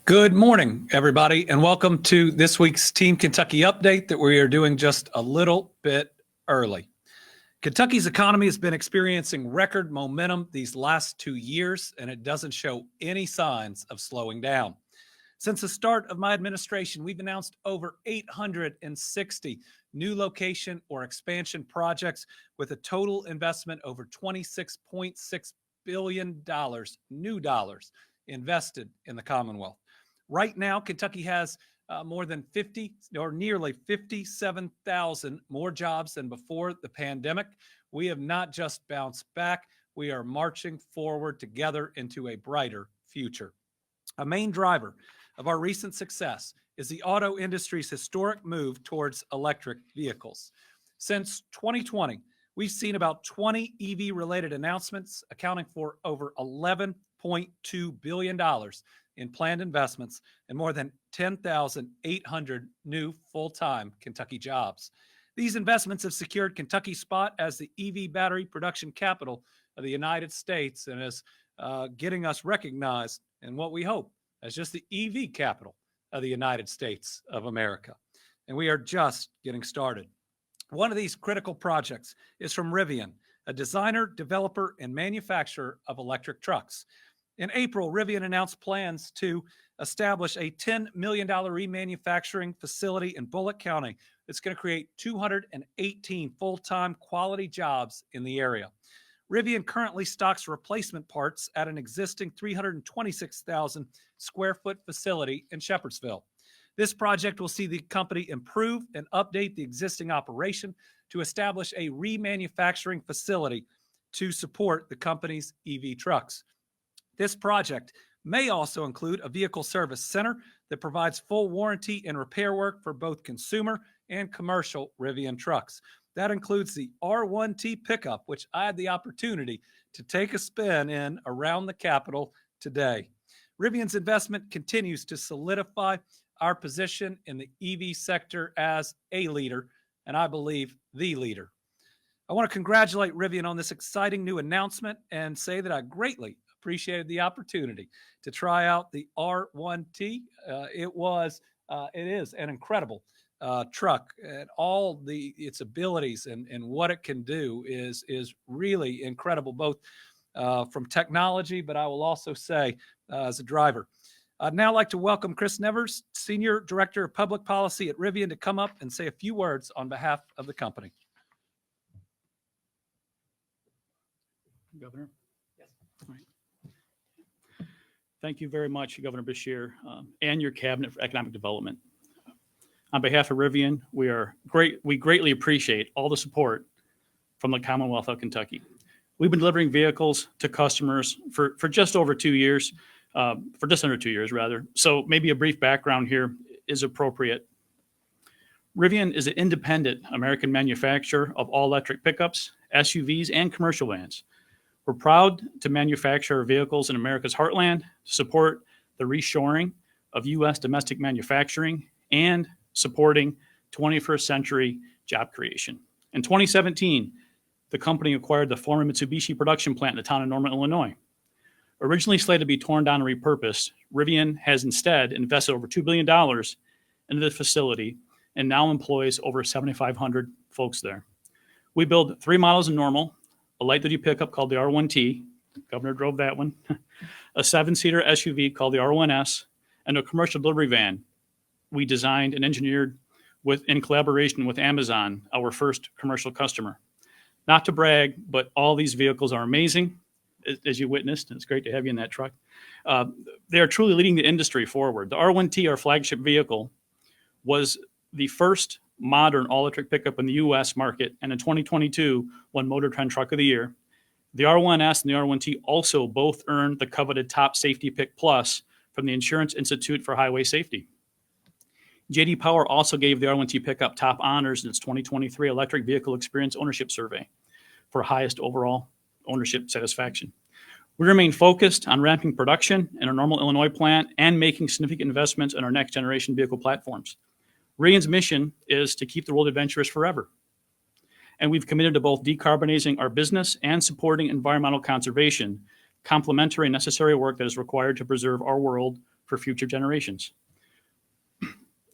Good morning, everybody, and welcome to this week's Team Kentucky update that we are doing just a little bit early. Kentucky's economy has been experiencing record momentum these last 2 years, and it doesn't show any signs of slowing down. Since the start of my administration, we've announced over 860 new location or expansion projects with a total investment over $26.6 billion, new dollars, invested in the Commonwealth. Right now, Kentucky has more than 50 or nearly 57,000 more jobs than before the pandemic. We have not just bounced back, we are marching forward together into a brighter future. A main driver of our recent success is the auto industry's historic move towards electric vehicles. Since 2020, we've seen about 20 EV-related announcements accounting for over $11.2 billion in planned investments and more than 10,800 new full-time Kentucky jobs. These investments have secured Kentucky's spot as the EV battery production capital of the United States and is getting us recognized in what we hope as just the EV capital of the United States of America. And we are just getting started. One of these critical projects is from Rivian, a designer, developer, and manufacturer of electric trucks. In April, Rivian announced plans to establish a $10 million remanufacturing facility in Bullitt County that's going to create 218 full-time quality jobs in the area. Rivian currently stocks replacement parts at an existing 326,000 square foot facility in Shepherdsville. This project will see the company improve and update the existing operation to establish a remanufacturing facility to support the company's EV trucks. This project may also include a vehicle service center that provides full warranty and repair work for both consumer and commercial Rivian trucks. That includes the R1T pickup, which I had the opportunity to take a spin in around the Capitol today. Rivian's investment continues to solidify our position in the EV sector as a leader, and I believe the leader. I want to congratulate Rivian on this exciting new announcement and say that I greatly appreciated the opportunity to try out the R1T. It is an incredible truck, and all its abilities and what it can do is really incredible, both from technology, but I will also say as a driver. I'd now like to welcome Chris Nevers, Senior Director of Public Policy at Rivian, to come up and say a few words on behalf of the company. Governor? Yes. All right. Thank you very much, Governor Beshear, and your Cabinet for Economic Development. On behalf of Rivian, we greatly appreciate all the support from the Commonwealth of Kentucky. We've been delivering vehicles to customers for just over 2 years, for just under 2 years, rather. So maybe a brief background here is appropriate. Rivian is an independent American manufacturer of all-electric pickups, SUVs, and commercial vans. We're proud to manufacture our vehicles in America's heartland, support the reshoring of U.S. domestic manufacturing, and supporting 21st century job creation. In 2017, the company acquired the former Mitsubishi production plant in the town of Norman, Illinois. Originally slated to be torn down and repurposed, Rivian has instead invested over $2 billion into the facility and now employs over 7,500 folks there. We build 3 models in Normal: a light-duty pickup called the R1T, Governor drove that one, a 7-seater SUV called the R1S, and a commercial delivery van we designed and engineered in collaboration with Amazon, our first commercial customer. Not to brag, but all these vehicles are amazing, as you witnessed, and it's great to have you in that truck. They are truly leading the industry forward. The R1T, our flagship vehicle, was the first modern all-electric pickup in the U.S. market, and in 2022 won Motor Trend Truck of the Year. The R1S and the R1T also both earned the coveted Top Safety Pick Plus from the Insurance Institute for Highway Safety. J.D. Power also gave the R1T pickup top honors in its 2023 Electric Vehicle Experience Ownership Survey for highest overall ownership satisfaction. We remain focused on ramping production in our Normal, Illinois plant and making significant investments in our next generation vehicle platforms. Rivian's mission is to keep the world adventurous forever. And we've committed to both decarbonizing our business and supporting environmental conservation, complementary and necessary work that is required to preserve our world for future generations.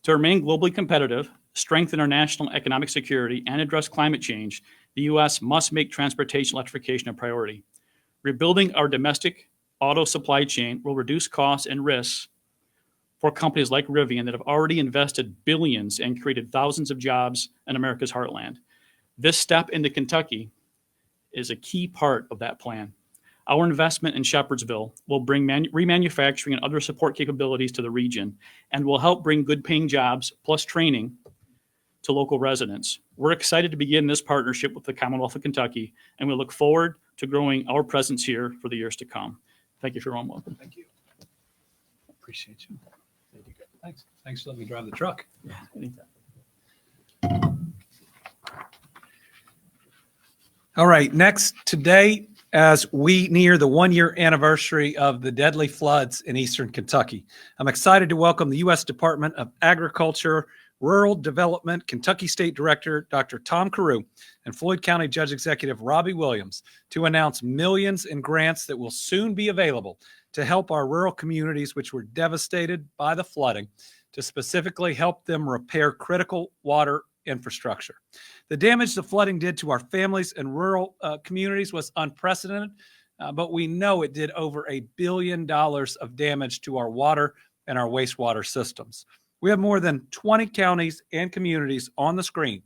To remain globally competitive, strengthen our national economic security, and address climate change, the U.S. must make transportation electrification a priority. Rebuilding our domestic auto supply chain will reduce costs and risks for companies like Rivian that have already invested billions and created thousands of jobs in America's heartland. This step into Kentucky is a key part of that plan. Our investment in Shepherdsville will bring remanufacturing and other support capabilities to the region and will help bring good-paying jobs plus training to local residents. We're excited to begin this partnership with the Commonwealth of Kentucky, and we look forward to growing our presence here for the years to come. Thank you for your warm welcome. Thank you. Appreciate you. Thank you. Thanks. Thanks for letting me drive the truck. Yeah, anytime. All right. Next, today, as we near the one-year anniversary of the deadly floods in eastern Kentucky, I'm excited to welcome the U.S. Department of Agriculture, Rural Development, Kentucky State Director, Dr. Tom Carew, and Floyd County Judge Executive Robbie Williams to announce millions in grants that will soon be available to help our rural communities which were devastated by the flooding, to specifically help them repair critical water infrastructure. The damage the flooding did to our families and rural communities was unprecedented, but we know it did over $1 billion of damage to our water and our wastewater systems. We have more than 20 counties and communities on the screen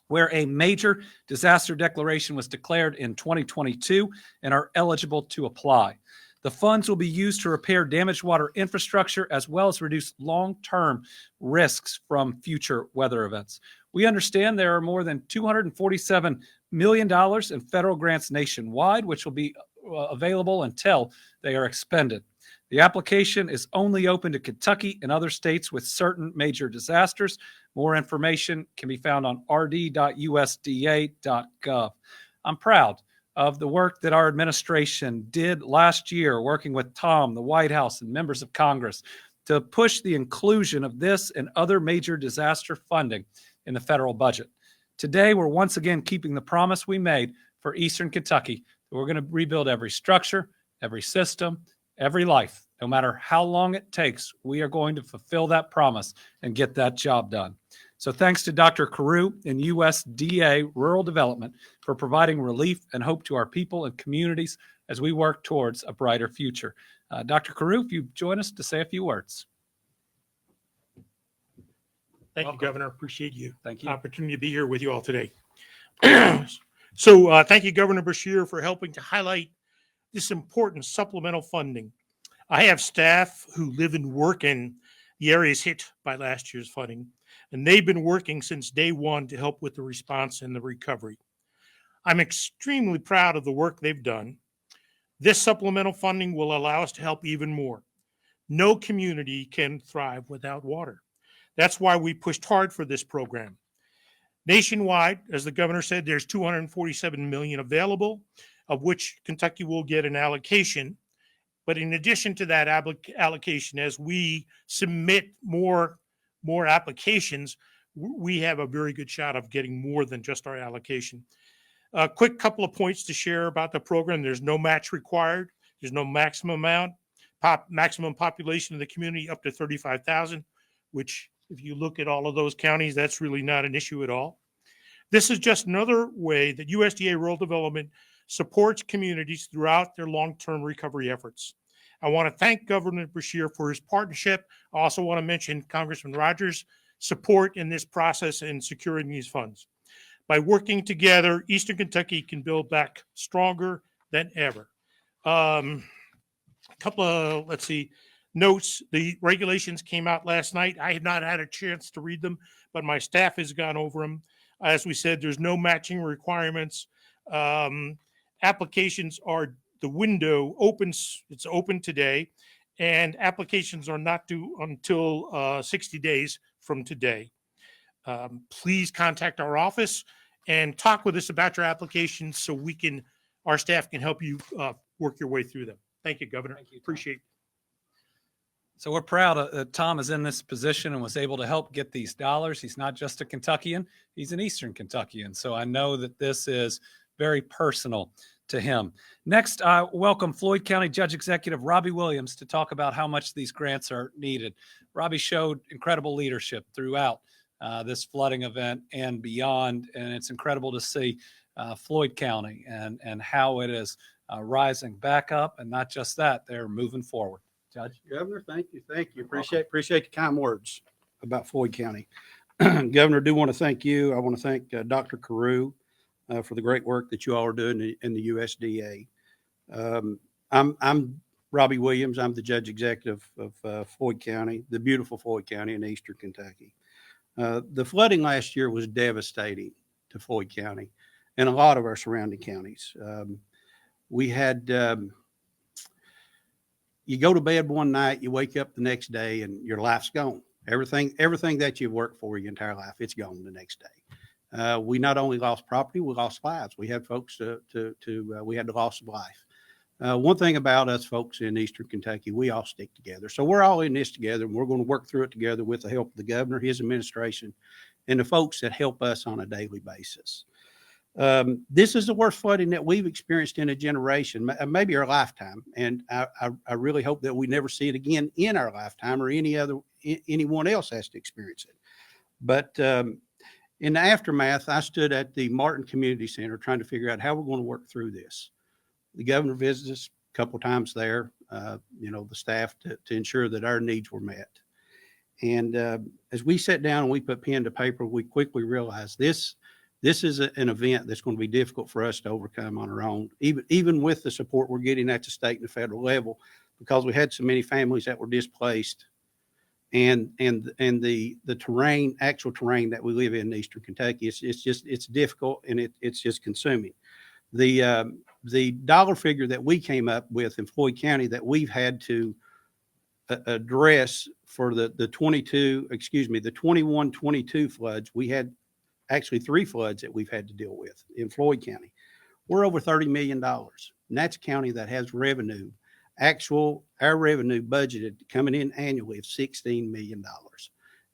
where a major disaster declaration was declared in 2022 and are eligible to apply. The funds will be used to repair damaged water infrastructure as well as reduce long-term risks from future weather events. We understand there are more than $247 million in federal grants nationwide, which will be available until they are expended. The application is only open to Kentucky and other states with certain major disasters. More information can be found on rd.usda.gov. I'm proud of the work that our administration did last year, working with Tom, the White House, and members of Congress to push the inclusion of this and other major disaster funding in the federal budget. Today, we're once again keeping the promise we made for Eastern Kentucky that we're going to rebuild every structure, every system, every life. No matter how long it takes, we are going to fulfill that promise and get that job done. So thanks to Dr. Carew and USDA Rural Development for providing relief and hope to our people and communities as we work towards a brighter future. Dr. Carew, if you join us to say a few words. Thank you, Governor. Appreciate you. Thank you. Opportunity to be here with you all today. So thank you, Governor Beshear, for helping to highlight this important supplemental funding. I have staff who live and work in the areas hit by last year's flooding, and they've been working since day one to help with the response and the recovery. I'm extremely proud of the work they've done. This supplemental funding will allow us to help even more. No community can thrive without water. That's why we pushed hard for this program. Nationwide, as the governor said, there's $247 million available, of which Kentucky will get an allocation. But in addition to that allocation, as we submit more applications, we have a very good shot of getting more than just our allocation. A quick couple of points to share about the program. There's no match required. There's no maximum amount. Maximum population of the community up to 35,000, which if you look at all of those counties, that's really not an issue at all. This is just another way that USDA Rural Development supports communities throughout their long-term recovery efforts. I want to thank Governor Beshear for his partnership. I also want to mention Congressman Rogers' support in this process in securing these funds. By working together, Eastern Kentucky can build back stronger than ever. A couple of, notes. The regulations came out last night. I have not had a chance to read them, but my staff has gone over them. As we said, there's no matching requirements. Applications are, the window opens, it's open today, and applications are not due until 60 days from today. Please contact our office and talk with us about your applications so our staff can help you work your way through them. Thank you, Governor. Thank you, Tom. Appreciate it. So we're proud that Tom is in this position and was able to help get these dollars. He's not just a Kentuckian, he's an Eastern Kentuckian. So I know that this is very personal to him. Next, I welcome Floyd County Judge Executive Robbie Williams to talk about how much these grants are needed. Robbie showed incredible leadership throughout this flooding event and beyond, and it's incredible to see Floyd County and how it is rising back up, and not just that, they're moving forward. Judge? Governor, thank you. Appreciate the kind words about Floyd County. Governor, I do want to thank you. I want to thank Dr. Carew for the great work that you all are doing in the USDA. I'm Robbie Williams. I'm the Judge Executive of Floyd County, the beautiful Floyd County in eastern Kentucky. The flooding last year was devastating to Floyd County and a lot of our surrounding counties. We had you go to bed one night, you wake up the next day, and your life's gone. Everything that you've worked for your entire life, it's gone the next day. We not only lost property, we lost lives. We had folks we had the loss of life. One thing about us folks in eastern Kentucky, we all stick together. So we're all in this together, and we're going to work through it together with the help of the governor, his administration, and the folks that help us on a daily basis. This is the worst flooding that we've experienced in a generation, maybe our lifetime. And I really hope that we never see it again in our lifetime, or anyone else has to experience it. But in the aftermath, I stood at the Martin Community Center trying to figure out how we're going to work through this. The governor visited us a couple of times there, the staff to ensure that our needs were met. And as we sat down and we put pen to paper, we quickly realized this is an event that's going to be difficult for us to overcome on our own, even with the support we're getting at the state and the federal level, because we had so many families that were displaced, and the actual terrain that we live in eastern Kentucky, it's difficult, and it's just consuming. The dollar figure that we came up with in Floyd County that we've had to address for the 21-22 floods, we had actually 3 floods that we've had to deal with in Floyd County. We're over $30 million. And that's a county that has revenue, our revenue budgeted coming in annually of $16 million.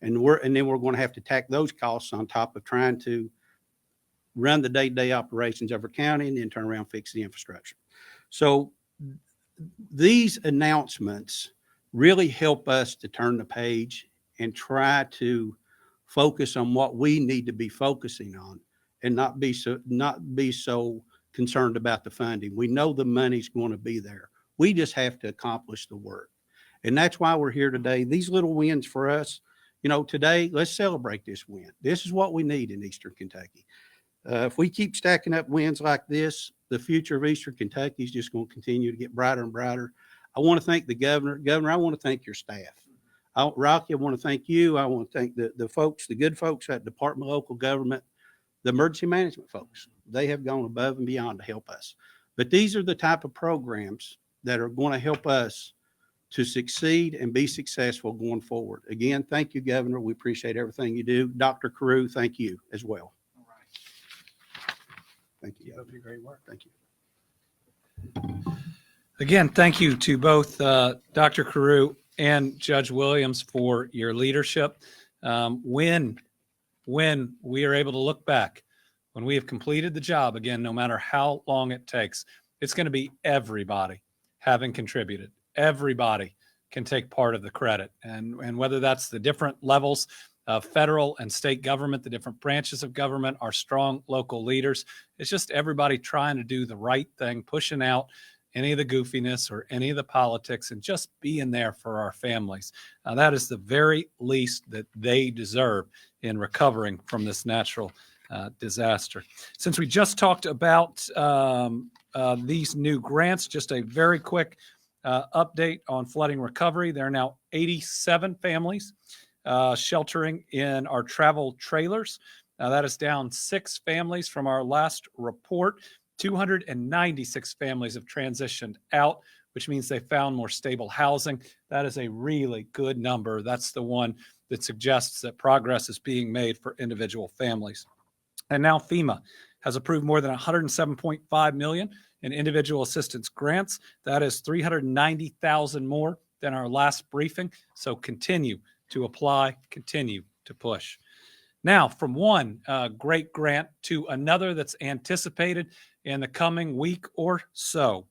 And then we're going to have to tack those costs on top of trying to run the day-to-day operations of our county and then turn around and fix the infrastructure. So these announcements really help us to turn the page and try to focus on what we need to be focusing on, and not be so concerned about the funding. We know the money's going to be there. We just have to accomplish the work. And that's why we're here today. These little wins for us, today, let's celebrate this win. This is what we need in eastern Kentucky. If we keep stacking up wins like this, the future of eastern Kentucky is just going to continue to get brighter and brighter. I want to thank the governor. Governor, I want to thank your staff. Rocky, I want to thank you. I want to thank the folks, the good folks at Department of Local Government, the emergency management folks. They have gone above and beyond to help us. But these are the type of programs that are going to help us to succeed and be successful going forward. Again, thank you, Governor. We appreciate everything you do. Dr. Carew, thank you as well. All right. Thank you. That was great work. Thank you. Again, thank you to both Dr. Carew and Judge Williams for your leadership. When we are able to look back, when we have completed the job, again, no matter how long it takes, it's going to be everybody having contributed. Everybody can take part of the credit. And whether that's the different levels of federal and state government, the different branches of government, our strong local leaders, it's just everybody trying to do the right thing, pushing out any of the goofiness or any of the politics, and just being there for our families. That is the very least that they deserve in recovering from this natural disaster. Since we just talked about these new grants, just a very quick update on flooding recovery. There are now 87 families sheltering in our travel trailers. That is down 6 families from our last report. 296 families have transitioned out, which means they found more stable housing. That is a really good number. That's the one that suggests that progress is being made for individual families. And now FEMA has approved more than $107.5 million in individual assistance grants. That is 390,000 more than our last briefing. So continue to apply, continue to push. Now, from one great grant to another that's anticipated in the coming week or so.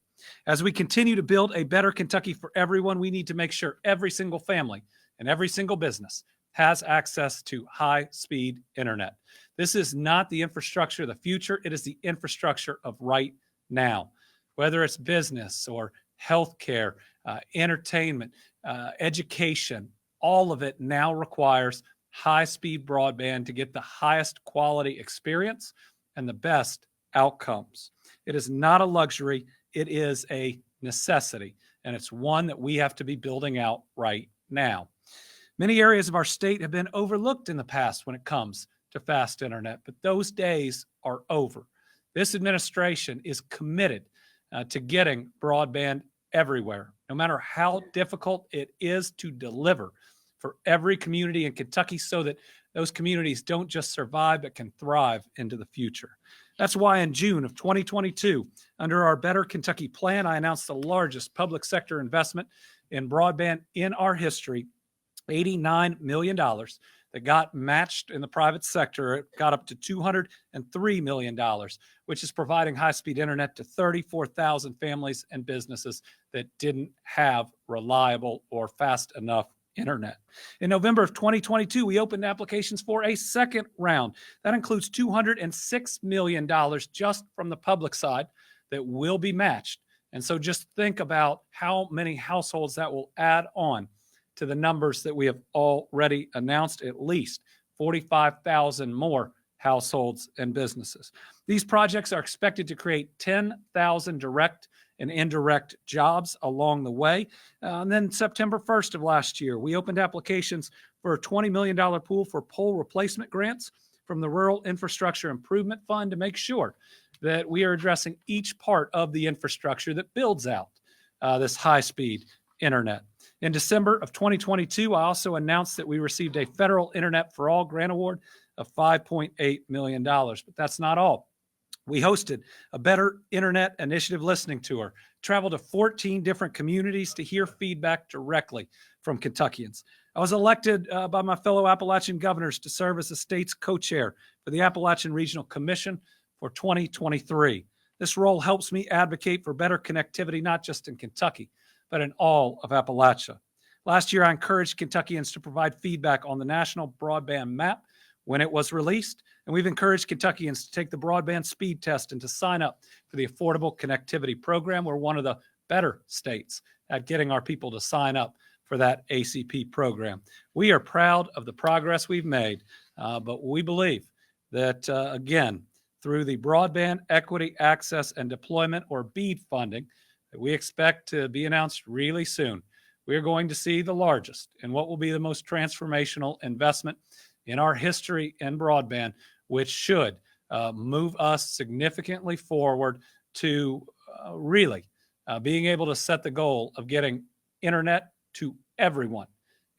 As we continue to build a better Kentucky for everyone, we need to make sure every single family and every single business has access to high-speed internet. This is not the infrastructure of the future. It is the infrastructure of right now. Whether it's business or healthcare, entertainment, education, all of it now requires high-speed broadband to get the highest quality experience and the best outcomes. It is not a luxury. It is a necessity, and it's one that we have to be building out right now. Many areas of our state have been overlooked in the past when it comes to fast internet, but those days are over. This administration is committed to getting broadband everywhere, no matter how difficult it is to deliver for every community in Kentucky, so that those communities don't just survive but can thrive into the future. That's why in June of 2022, under our Better Kentucky plan, I announced the largest public sector investment in broadband in our history, $89 million that got matched in the private sector. It got up to $203 million, which is providing high-speed internet to 34,000 families and businesses that didn't have reliable or fast enough internet. In November of 2022, we opened applications for a second round. That includes $206 million just from the public side that will be matched. And so just think about how many households that will add on to the numbers that we have already announced, at least 45,000 more households and businesses. These projects are expected to create 10,000 direct and indirect jobs along the way. And then September 1st of last year, we opened applications for a $20 million pool for pole replacement grants from the Rural Infrastructure Improvement Fund to make sure that we are addressing each part of the infrastructure that builds out this high-speed internet. In December of 2022, I also announced that we received a federal Internet for All grant award of $5.8 million. But that's not all. We hosted a Better Internet Initiative listening tour, traveled to 14 different communities to hear feedback directly from Kentuckians. I was elected by my fellow Appalachian governors to serve as the state's co-chair for the Appalachian Regional Commission for 2023. This role helps me advocate for better connectivity, not just in Kentucky, but in all of Appalachia. Last year, I encouraged Kentuckians to provide feedback on the National Broadband Map when it was released, and we've encouraged Kentuckians to take the broadband speed test and to sign up for the Affordable Connectivity Program. We're one of the better states at getting our people to sign up for that ACP program. We are proud of the progress we've made, but we believe that, again, through the Broadband Equity, Access, and Deployment, or BEAD funding, that we expect to be announced really soon, we are going to see the largest and what will be the most transformational investment in our history in broadband, which should move us significantly forward to really being able to set the goal of getting internet to everyone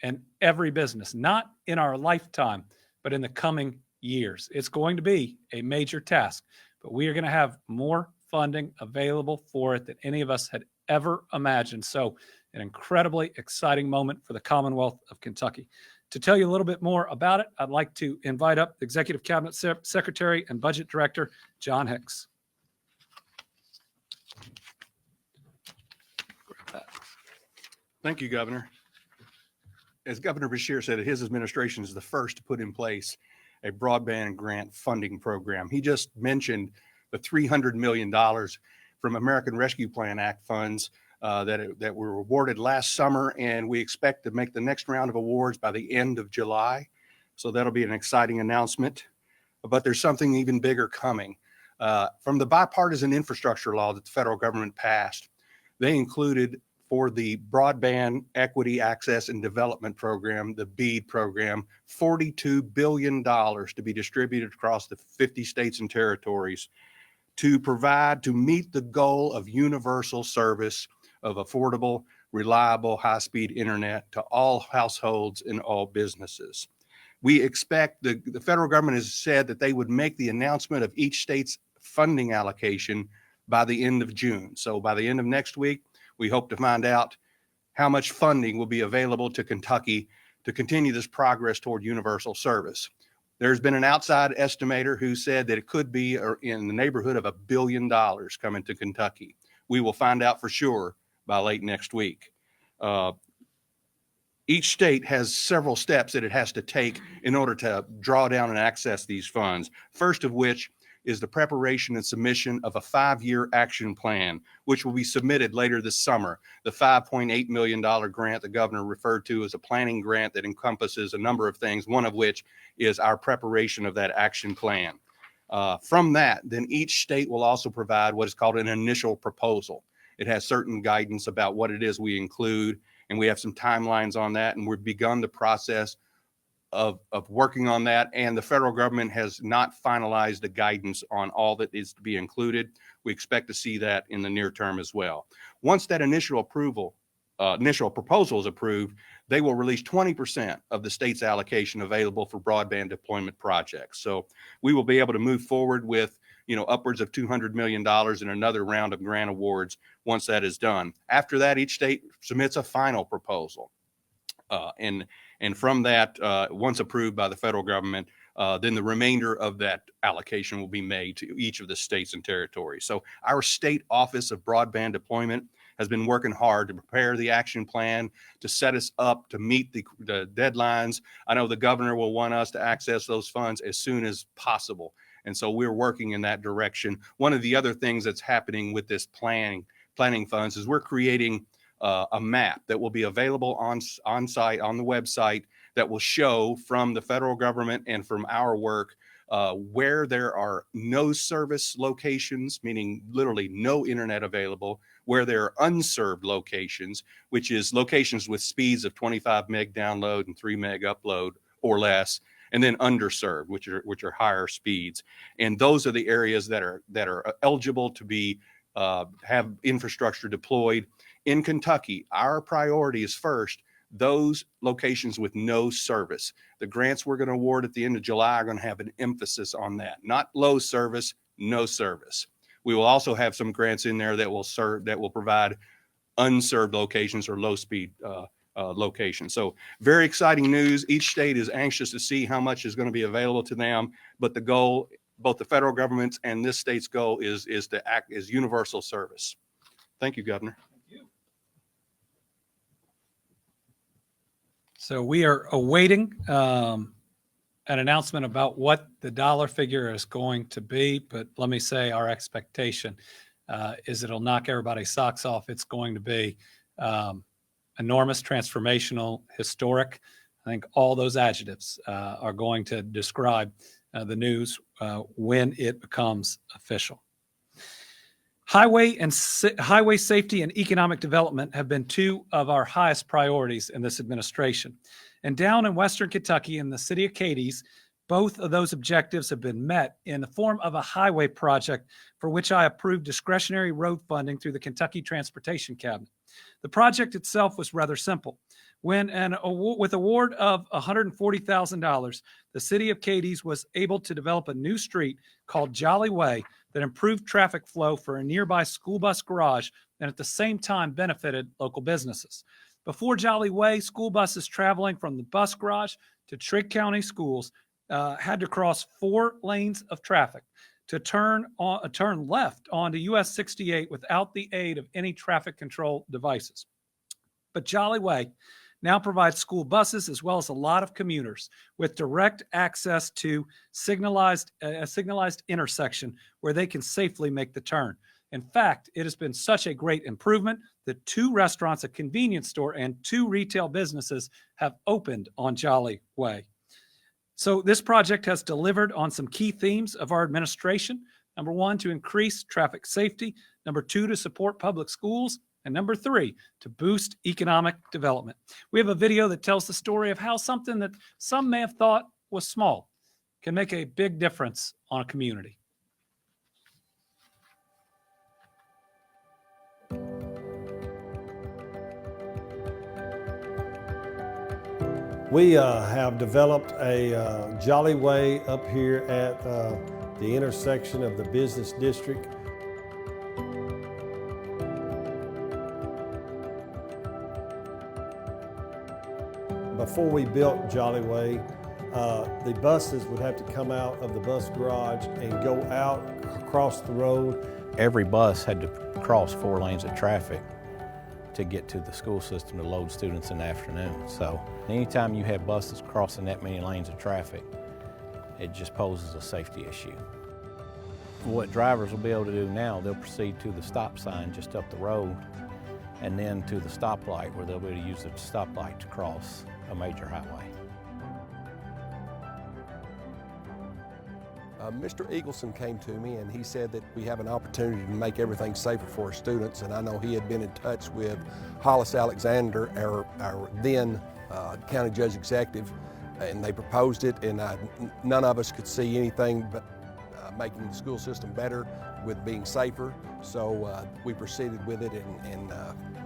and every business, not in our lifetime, but in the coming years. It's going to be a major task, but we are going to have more funding available for it than any of us had ever imagined. So an incredibly exciting moment for the Commonwealth of Kentucky. To tell you a little bit more about it, I'd like to invite up Executive Cabinet Secretary and Budget Director, John Hicks. Thank you, Governor. As Governor Beshear said, his administration is the first to put in place a broadband grant funding program. He just mentioned the $300 million from American Rescue Plan Act funds that were awarded last summer, and we expect to make the next round of awards by the end of July. So that'll be an exciting announcement. But there's something even bigger coming. From the bipartisan infrastructure law that the federal government passed, they included for the Broadband Equity, Access, and Development Program, the BEAD program, $42 billion to be distributed across the 50 states and territories to meet the goal of universal service of affordable, reliable, high-speed internet to all households and all businesses. We expect the federal government has said that they would make the announcement of each state's funding allocation by the end of June. So by the end of next week, we hope to find out how much funding will be available to Kentucky to continue this progress toward universal service. There's been an outside estimator who said that it could be in the neighborhood of $1 billion coming to Kentucky. We will find out for sure by late next week. Each state has several steps that it has to take in order to draw down and access these funds. First of which is the preparation and submission of a 5-year action plan, which will be submitted later this summer. The $5.8 million grant the governor referred to as a planning grant that encompasses a number of things, one of which is our preparation of that action plan. From that, then each state will also provide what is called an initial proposal. It has certain guidance about what it is we include, and we have some timelines on that, and we've begun the process of working on that, and the federal government has not finalized the guidance on all that is to be included. We expect to see that in the near term as well. Once that initial proposal is approved, they will release 20% of the state's allocation available for broadband deployment projects. So we will be able to move forward with, upwards of $200 million in another round of grant awards once that is done. After that, each state submits a final proposal. And from that, once approved by the federal government, then the remainder of that allocation will be made to each of the states and territories. So our state office of broadband deployment has been working hard to prepare the action plan, to set us up to meet the deadlines. I know the governor will want us to access those funds as soon as possible. And so we're working in that direction. One of the other things that's happening with this planning funds is we're creating a map that will be available on site on the website that will show from the federal government and from our work where there are no service locations, meaning literally no internet available, where there are unserved locations, which is locations with speeds of 25 meg download and 3 meg upload or less, and then underserved, which are higher speeds. And those are the areas that are eligible to be have infrastructure deployed. In Kentucky, our priority is first those locations with no service. The grants we're going to award at the end of July are going to have an emphasis on that, not low service, no service. We will also have some grants in there that will provide unserved locations or low speed locations. So very exciting news. Each state is anxious to see how much is going to be available to them, but the goal, both the federal government's and this state's goal, is to act as universal service. Thank you, Governor. So we are awaiting an announcement about what the dollar figure is going to be. But let me say our expectation is it'll knock everybody's socks off. It's going to be enormous, transformational, historic. I think all those adjectives are going to describe the news when it becomes official. Highway safety and economic development have been two of our highest priorities in this administration. And down in Western Kentucky, in the city of Cadiz, both of those objectives have been met in the form of a highway project for which I approved discretionary road funding through the Kentucky Transportation Cabinet. The project itself was rather simple. With award of $140,000, the city of Cadiz was able to develop a new street called Jolly Way that improved traffic flow for a nearby school bus garage and at the same time benefited local businesses. Before Jolly Way, school buses traveling from the bus garage to Trigg County schools had to cross 4 lanes of traffic to turn left onto US 68 without the aid of any traffic control devices. But Jolly Way now provides school buses as well as a lot of commuters with direct access to a signalized intersection where they can safely make the turn. In fact, it has been such a great improvement that 2 restaurants, a convenience store, and 2 retail businesses have opened on Jolly Way. So this project has delivered on some key themes of our administration. Number 1, to increase traffic safety. Number 2, to support public schools. And number 3, to boost economic development. We have a video that tells the story of how something that some may have thought was small can make a big difference on a community. We have developed a Jolly Way up here at the intersection of the business district. Before we built Jolly Way, The buses would have to come out of the bus garage and go out across the road. Every bus had to cross 4 lanes of traffic to get to the school system to load students in the afternoon. So anytime you have buses crossing that many lanes of traffic, it just poses a safety issue. What drivers will be able to do now, they'll proceed to the stop sign just up the road and then to the stoplight where they'll be able to use the stoplight to cross a major highway. Mr. Eagleson came to me and he said that we have an opportunity to make everything safer for our students, and I know he had been in touch with Hollis Alexander, our then county judge executive, and they proposed it, and none of us could see anything but making the school system better with being safer. So we proceeded with it, and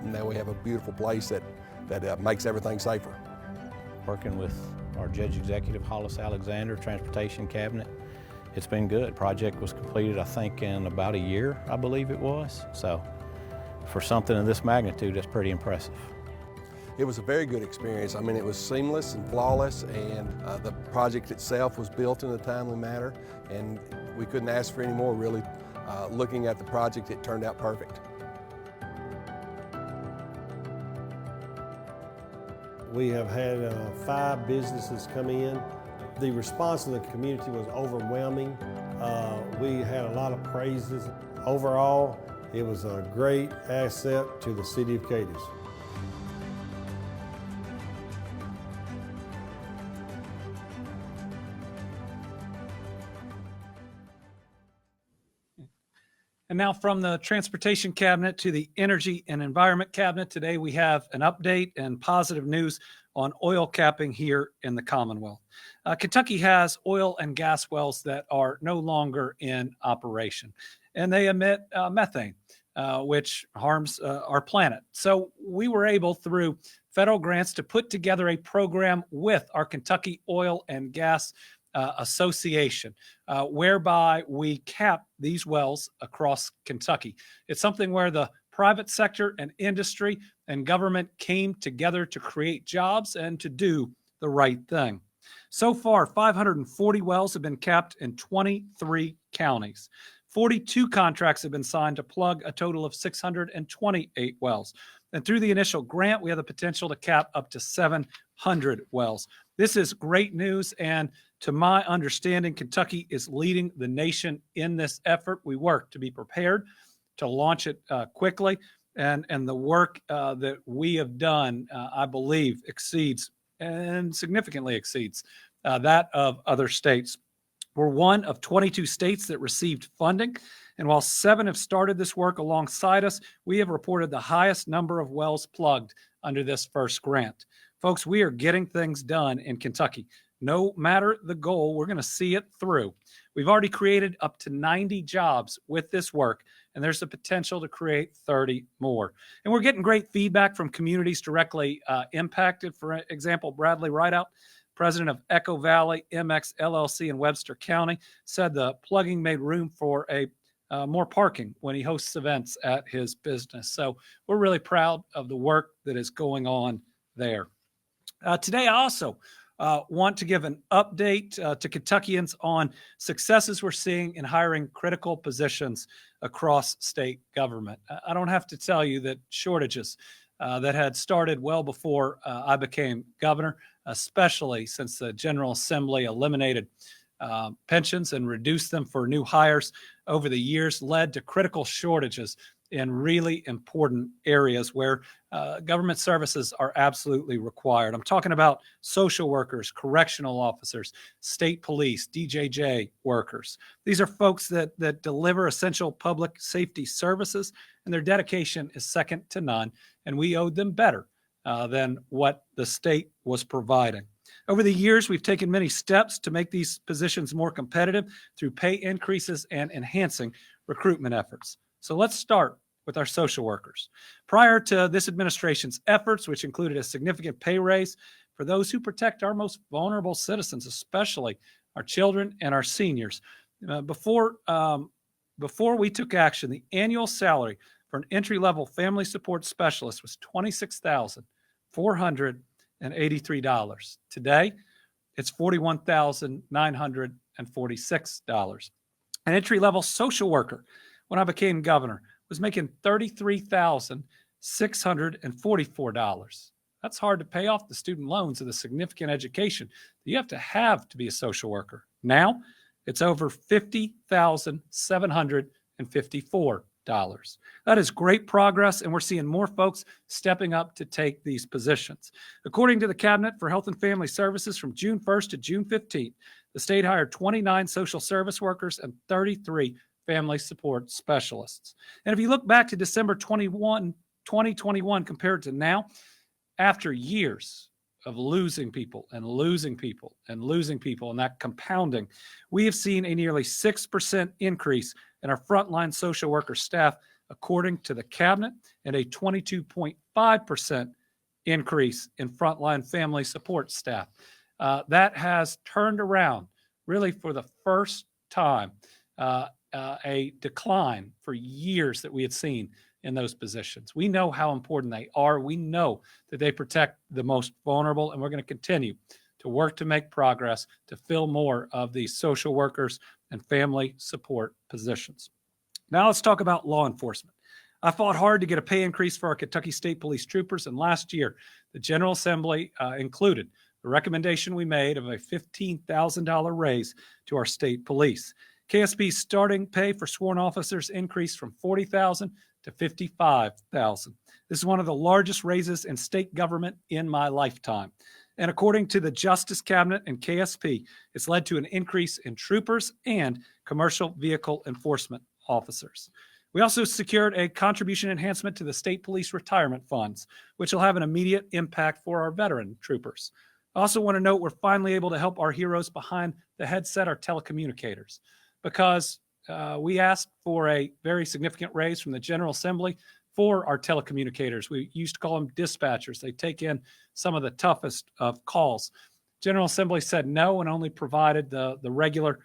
now we have a beautiful place that makes everything safer. Working with our judge executive, Hollis Alexander, Transportation Cabinet, it's been good. Project was completed, I think, in about a year, I believe it was. So for something of this magnitude, that's pretty impressive. It was a very good experience. I mean, it was seamless and flawless, and the project itself was built in a timely manner, and we couldn't ask for any more, really. Looking at the project, it turned out perfect. We have had 5 businesses come in. The response of the community was overwhelming. We had a lot of praises. Overall, it was a great asset to the city of Cadiz. And now from the Transportation Cabinet to the Energy and Environment Cabinet, today we have an update and positive news on oil capping here in the Commonwealth. Kentucky has oil and gas wells that are no longer in operation, and they emit methane, which harms our planet. So we were able, through federal grants, to put together a program with our Kentucky Oil and Gas Association, whereby we cap these wells across Kentucky. It's something where the private sector and industry and government came together to create jobs and to do the right thing. So far, 540 wells have been capped in 23 counties. 42 contracts have been signed to plug a total of 628 wells. And through the initial grant, we have the potential to cap up to 700 wells. This is great news, and to my understanding, Kentucky is leading the nation in this effort. We work to be prepared to launch it quickly, and the work that we have done, I believe, exceeds and significantly exceeds that of other states. We're one of 22 states that received funding, and while 7 have started this work alongside us, we have reported the highest number of wells plugged under this first grant. Folks, we are getting things done in Kentucky. No matter the goal, we're going to see it through. We've already created up to 90 jobs with this work, and there's the potential to create 30 more. And we're getting great feedback from communities directly impacted. For example, Bradley Rideout, president of Echo Valley MX LLC in Webster County, said the plugging made room for more parking when he hosts events at his business. So we're really proud of the work that is going on there. Today, I also want to give an update to Kentuckians on successes we're seeing in hiring critical positions across state government. I don't have to tell you that shortages that had started well before I became governor, especially since the General Assembly eliminated pensions and reduced them for new hires over the years, led to critical shortages in really important areas where government services are absolutely required. I'm talking about social workers, correctional officers, state police, DJJ workers. These are folks that deliver essential public safety services, and their dedication is second to none, and we owed them better than what the state was providing. Over the years, we've taken many steps to make these positions more competitive through pay increases and enhancing recruitment efforts. So let's start with our social workers. Prior to this administration's efforts, which included a significant pay raise for those who protect our most vulnerable citizens, especially our children and our seniors, before we took action, the annual salary for an entry-level family support specialist was $26,483. Today, it's $41,946. An entry-level social worker, when I became governor, was making $33,644. That's hard to pay off the student loans of the significant education that you have to be a social worker. Now, it's over $50,754. That is great progress, and we're seeing more folks stepping up to take these positions. According to the Cabinet for Health and Family Services, from June 1st to June 15th, the state hired 29 social service workers and 33 family support specialists. And if you look back to December 2021 compared to now, after years of losing people and losing people and losing people and that compounding, we have seen a nearly 6% increase in our frontline social worker staff, according to the Cabinet, and a 22.5% increase in frontline family support staff. That has turned around, really for the first time, a decline for years that we had seen in those positions. We know how important they are. We know that they protect the most vulnerable, and we're going to continue to work to make progress to fill more of these social workers and family support positions. Now let's talk about law enforcement. I fought hard to get a pay increase for our Kentucky State Police troopers, and last year, the General Assembly included the recommendation we made of a $15,000 raise to our state police. KSB's starting pay for sworn officers increased from $40,000 to $55,000. This is one of the largest raises in state government in my lifetime. And according to the Justice Cabinet and KSP, it's led to an increase in troopers and commercial vehicle enforcement officers. We also secured a contribution enhancement to the state police retirement funds, which will have an immediate impact for our veteran troopers. I also want to note we're finally able to help our heroes behind the headset, our telecommunicators, because we asked for a very significant raise from the General Assembly for our telecommunicators. We used to call them dispatchers. They take in some of the toughest of calls. General Assembly said no and only provided the regular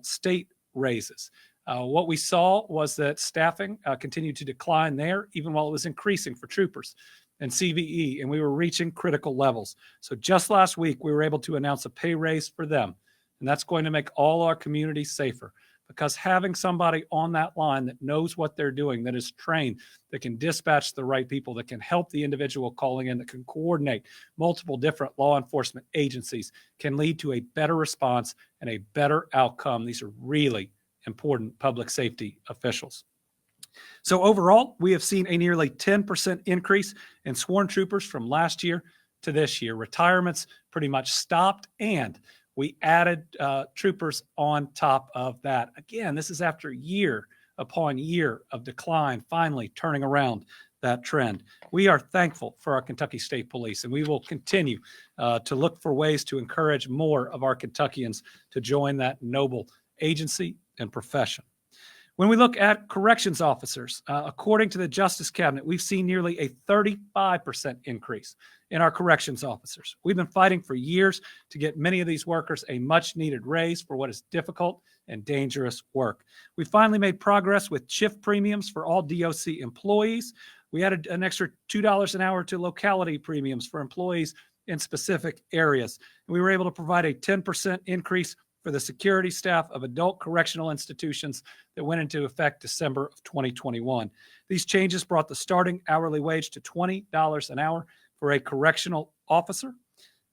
state raises. What we saw was that staffing continued to decline there, even while it was increasing for troopers and CVE, and we were reaching critical levels. So just last week, we were able to announce a pay raise for them, and that's going to make all our communities safer, because having somebody on that line that knows what they're doing, that is trained, that can dispatch the right people, that can help the individual calling in, that can coordinate multiple different law enforcement agencies, can lead to a better response and a better outcome. These are really important public safety officials. So overall, we have seen a nearly 10% increase in sworn troopers from last year to this year. Retirements pretty much stopped, and we added troopers on top of that. Again, this is after year upon year of decline, finally turning around that trend. We are thankful for our Kentucky State Police, and we will continue to look for ways to encourage more of our Kentuckians to join that noble agency and profession. When we look at corrections officers, according to the Justice Cabinet, we've seen nearly a 35% increase in our corrections officers. We've been fighting for years to get many of these workers a much needed raise for what is difficult and dangerous work. We finally made progress with shift premiums for all DOC employees. We added an extra $2 an hour to locality premiums for employees in specific areas. And we were able to provide a 10% increase for the security staff of adult correctional institutions that went into effect December of 2021. These changes brought the starting hourly wage to $20 an hour for a correctional officer.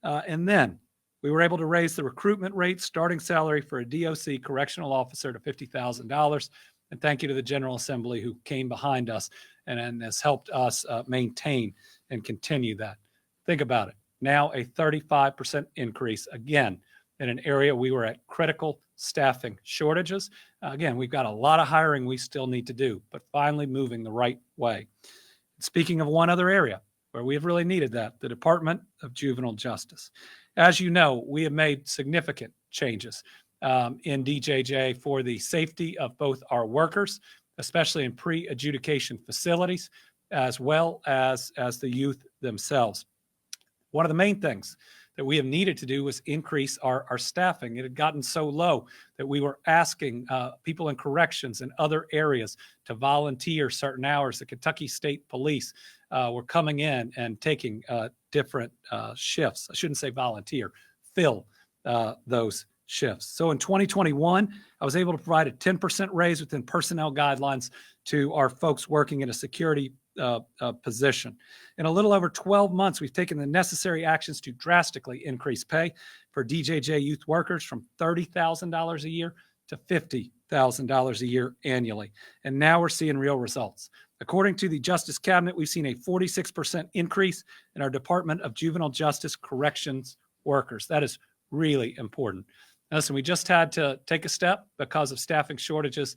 And then we were able to raise the recruitment rate starting salary for a DOC correctional officer to $50,000. And thank you to the General Assembly who came behind us and has helped us maintain and continue that. Think about it. Now a 35% increase again in an area we were at critical staffing shortages. Again, we've got a lot of hiring we still need to do, but finally moving the right way. Speaking of one other area where we have really needed that, the Department of Juvenile Justice. As you know, we have made significant changes in DJJ for the safety of both our workers, especially in pre-adjudication facilities, as well as the youth themselves. One of the main things that we have needed to do was increase our staffing. It had gotten so low that we were asking people in corrections and other areas to volunteer certain hours. The Kentucky State Police were coming in and taking different shifts. I shouldn't say volunteer, fill those shifts. So in 2021, I was able to provide a 10% raise within personnel guidelines to our folks working in a security position. In a little over 12 months, we've taken the necessary actions to drastically increase pay for DJJ youth workers from $30,000 a year to $50,000 a year annually. And now we're seeing real results. According to the Justice Cabinet, we've seen a 46% increase in our Department of Juvenile Justice Corrections workers. That is really important. Listen, we just had to take a step because of staffing shortages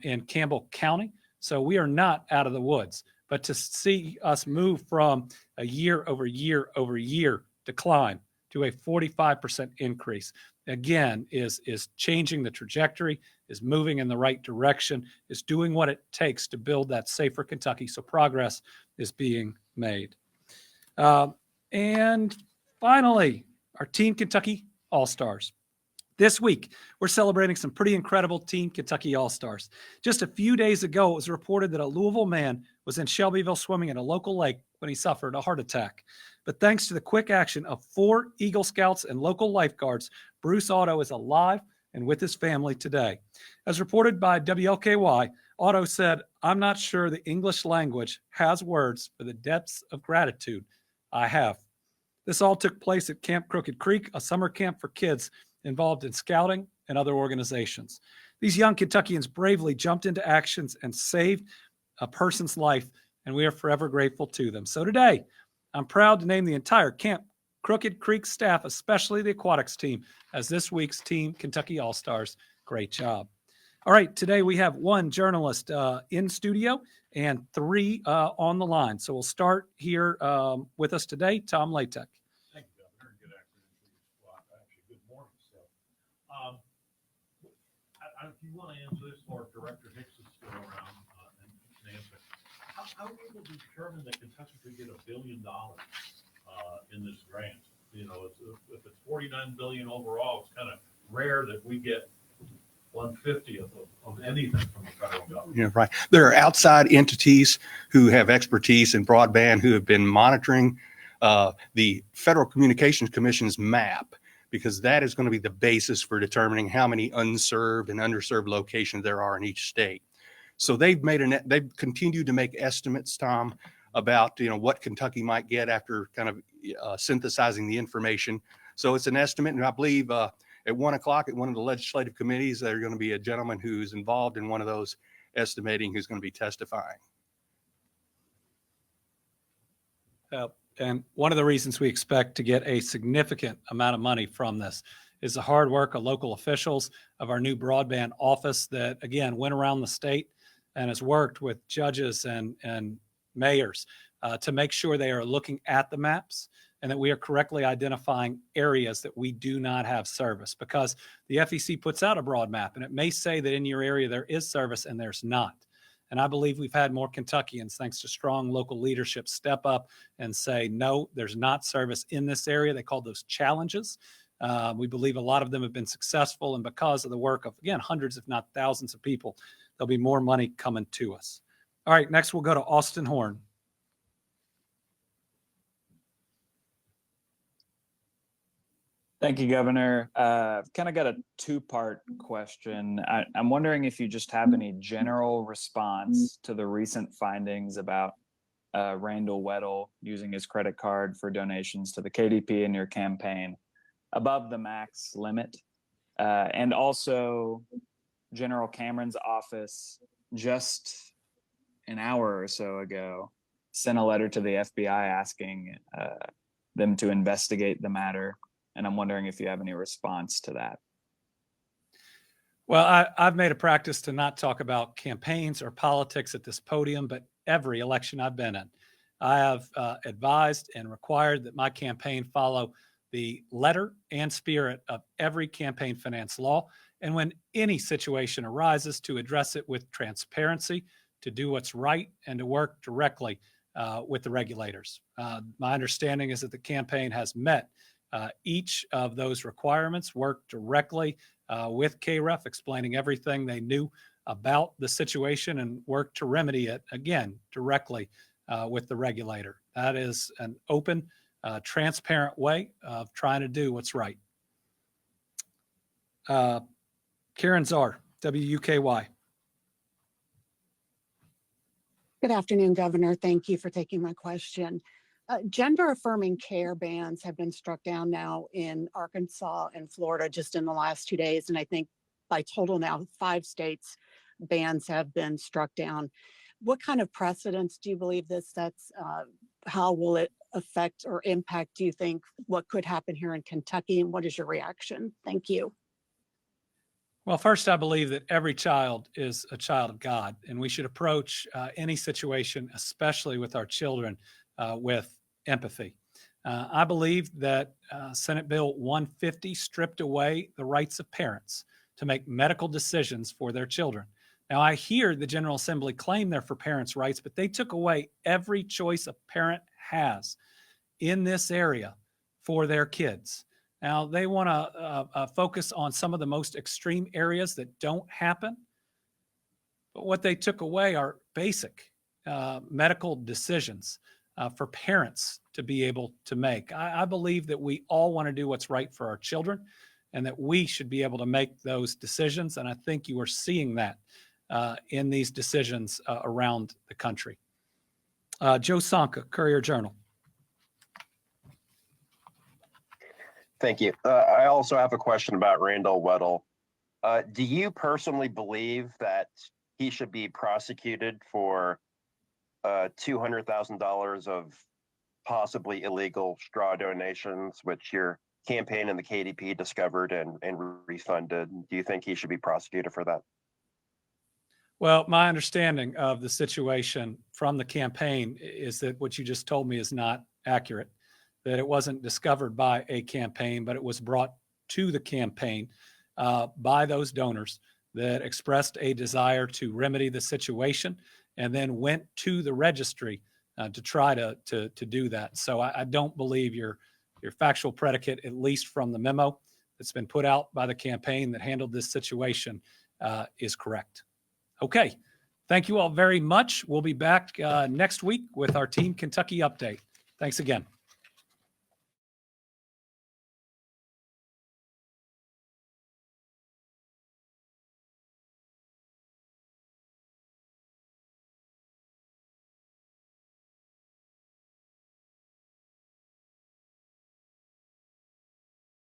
in Campbell County. So we are not out of the woods, but to see us move from a year over year decline to a 45% increase, again, is changing the trajectory, is moving in the right direction, is doing what it takes to build that safer Kentucky. So progress is being made. And finally, our Team Kentucky All-Stars. This week, we're celebrating some pretty incredible Team Kentucky All-Stars. Just a few days ago, it was reported that a Louisville man was in Shelbyville swimming in a local lake when he suffered a heart attack. But thanks to the quick action of 4 Eagle Scouts and local lifeguards, Bruce Otto is alive and with his family today. As reported by WLKY, Otto said, "I'm not sure the English language has words for the depths of gratitude I have." This all took place at Camp Crooked Creek, a summer camp for kids involved in scouting and other organizations. These young Kentuckians bravely jumped into actions and saved a person's life, and we are forever grateful to them. So today, I'm proud to name the entire Camp Crooked Creek staff, especially the aquatics team, as this week's Team Kentucky All-Stars. Great job. All right, today we have 1 journalist in studio and 3 on the line. So we'll start here with us today, Tom Latek. Thank you, Governor. Good afternoon to you, squad. Actually, good morning. So, if you want to answer this, or Director Hicks is still around and can answer, how are we able to determine that Kentucky could get $1 billion in this grant? You know, if it's $49 billion overall, it's kind of rare that we get 1/50th of anything from the federal government. Yeah, right. There are outside entities who have expertise in broadband who have been monitoring the Federal Communications Commission's map, because that is going to be the basis for determining how many unserved and underserved locations there are in each state. So they've continued to make estimates, Tom, about what Kentucky might get after kind of synthesizing the information. So it's an estimate, and I believe at 1 o'clock at one of the legislative committees, there's going to be a gentleman who's involved in one of those estimating who's going to be testifying. And one of the reasons we expect to get a significant amount of money from this is the hard work of local officials of our new broadband office that, again, went around the state and has worked with judges and mayors to make sure they are looking at the maps and that we are correctly identifying areas that we do not have service, because the FEC puts out a broad map and it may say that in your area there is service and there's not. And I believe we've had more Kentuckians, thanks to strong local leadership, step up and say, no, there's not service in this area. They call those challenges. We believe a lot of them have been successful, and because of the work of, again, hundreds, if not thousands of people, there'll be more money coming to us. All right, next we'll go to Austin Horn. Thank you, Governor. I've kind of got a 2-part question. I'm wondering if you just have any general response to the recent findings about Randall Weddle using his credit card for donations to the KDP in your campaign above the max limit. And also, General Cameron's office just an hour or so ago sent a letter to the FBI asking them to investigate the matter. And I'm wondering if you have any response to that. Well, I've made a practice to not talk about campaigns or politics at this podium, but every election I've been in, I have advised and required that my campaign follow the letter and spirit of every campaign finance law. And when any situation arises, to address it with transparency, to do what's right, and to work directly with the regulators. My understanding is that the campaign has met each of those requirements, worked directly with KREF, explaining everything they knew about the situation, and worked to remedy it, again, directly with the regulator. That is an open, transparent way of trying to do what's right. Karen Czar, WUKY. Good afternoon, Governor. Thank you for taking my question. Gender affirming care bans have been struck down now in Arkansas and Florida just in the last 2 days. And I think by total now 5 states, bans have been struck down. What kind of precedents do you believe this sets? How will it affect or impact, do you think, what could happen here in Kentucky? And what is your reaction? Thank you. Well, first, I believe that every child is a child of God, and we should approach any situation, especially with our children, with empathy. I believe that Senate Bill 150 stripped away the rights of parents to make medical decisions for their children. Now, I hear the General Assembly claim they're for parents' rights, but they took away every choice a parent has in this area for their kids. Now, they want to focus on some of the most extreme areas that don't happen. But what they took away are basic medical decisions for parents to be able to make. I believe that we all want to do what's right for our children and that we should be able to make those decisions. And I think you are seeing that in these decisions around the country. Joe Sonka, Courier-Journal. Thank you. I also have a question about Randall Weddle. Do you personally believe that he should be prosecuted for $200,000 of possibly illegal straw donations, which your campaign and the KDP discovered and refunded? Do you think he should be prosecuted for that? Well, my understanding of the situation from the campaign is that what you just told me is not accurate, that it wasn't discovered by a campaign, but it was brought to the campaign by those donors that expressed a desire to remedy the situation and then went to the registry to try to do that. So I don't believe your factual predicate, at least from the memo that's been put out by the campaign that handled this situation, is correct. Okay. Thank you all very much. We'll be back next week with our Team Kentucky update. Thanks again.